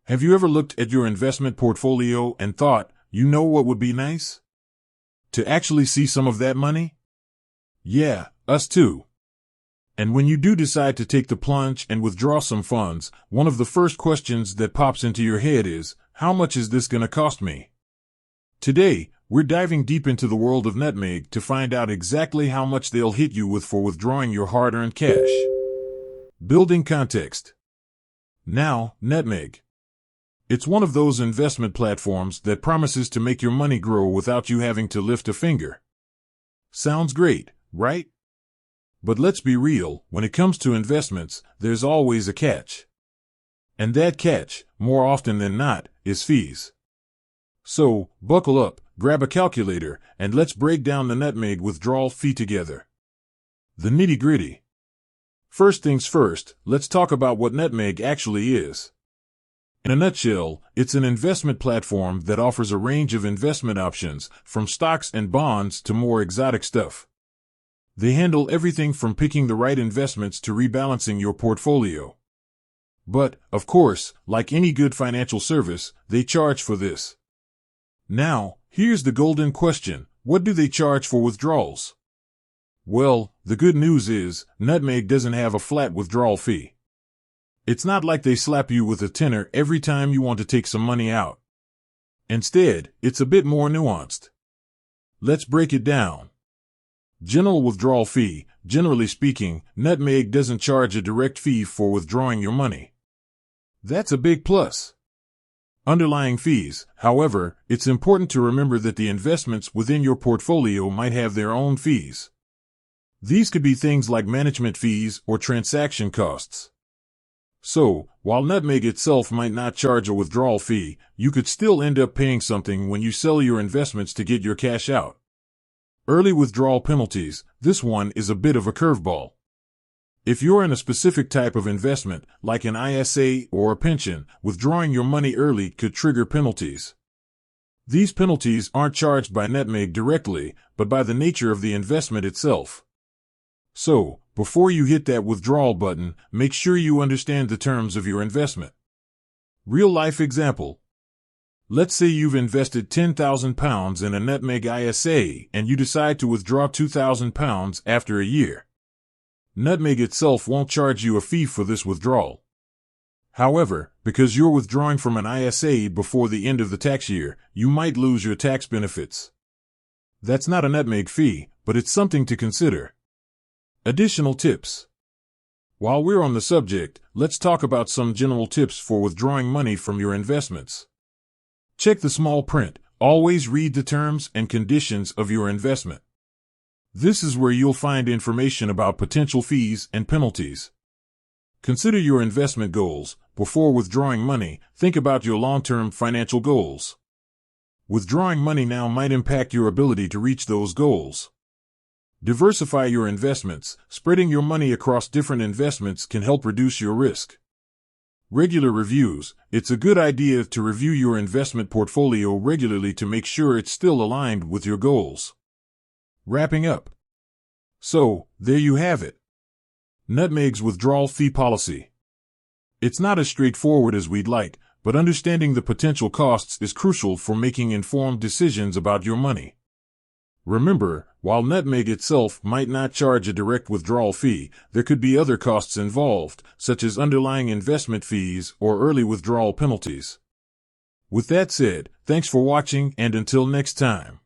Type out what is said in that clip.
Have you ever looked at your investment portfolio and thought, you know what would be nice? To actually see some of that money? Yeah, us too. And when you do decide to take the plunge and withdraw some funds, one of the first questions that pops into your head is, how much is this going to cost me? Today, we're diving deep into the world of Nutmeg to find out exactly how much they'll hit you with for withdrawing your hard-earned cash. Building context. Now, Nutmeg. It's one of those investment platforms that promises to make your money grow without you having to lift a finger. Sounds great, right? But let's be real, when it comes to investments, there's always a catch. And that catch, more often than not, is fees. So, buckle up, grab a calculator, and let's break down the Nutmeg withdrawal fee together. The nitty-gritty. First things first, let's talk about what Nutmeg actually is. In a nutshell, it's an investment platform that offers a range of investment options, from stocks and bonds to more exotic stuff. They handle everything from picking the right investments to rebalancing your portfolio. But, of course, like any good financial service, they charge for this. Now, here's the golden question: what do they charge for withdrawals? Well, the good news is, Nutmeg doesn't have a flat withdrawal fee. It's not like they slap you with a tenner every time you want to take some money out. Instead, it's a bit more nuanced. Let's break it down. General withdrawal fee. Generally speaking, Nutmeg doesn't charge a direct fee for withdrawing your money. That's a big plus. Underlying fees, however, it's important to remember that the investments within your portfolio might have their own fees. These could be things like management fees or transaction costs. So, while Nutmeg itself might not charge a withdrawal fee, you could still end up paying something when you sell your investments to get your cash out. Early withdrawal penalties. This one is a bit of a curveball. If you're in a specific type of investment, like an ISA or a pension, withdrawing your money early could trigger penalties. These penalties aren't charged by Nutmeg directly, but by the nature of the investment itself. So, before you hit that withdrawal button, make sure you understand the terms of your investment. Real-life example. Let's say you've invested £10,000 in a Nutmeg ISA and you decide to withdraw £2,000 after a year. Nutmeg itself won't charge you a fee for this withdrawal. However, because you're withdrawing from an ISA before the end of the tax year, you might lose your tax benefits. That's not a Nutmeg fee, but it's something to consider. Additional tips. While we're on the subject, let's talk about some general tips for withdrawing money from your investments. Check the small print. Always read the terms and conditions of your investment. This is where you'll find information about potential fees and penalties. Consider your investment goals. Before withdrawing money, think about your long-term financial goals. Withdrawing money now might impact your ability to reach those goals. Diversify your investments. Spreading your money across different investments can help reduce your risk. Regular reviews. It's a good idea to review your investment portfolio regularly to make sure it's still aligned with your goals. Wrapping up. So, there you have it. Nutmeg's withdrawal fee policy. It's not as straightforward as we'd like, but understanding the potential costs is crucial for making informed decisions about your money. Remember, while Nutmeg itself might not charge a direct withdrawal fee, there could be other costs involved, such as underlying investment fees or early withdrawal penalties. With that said, thanks for watching, and until next time.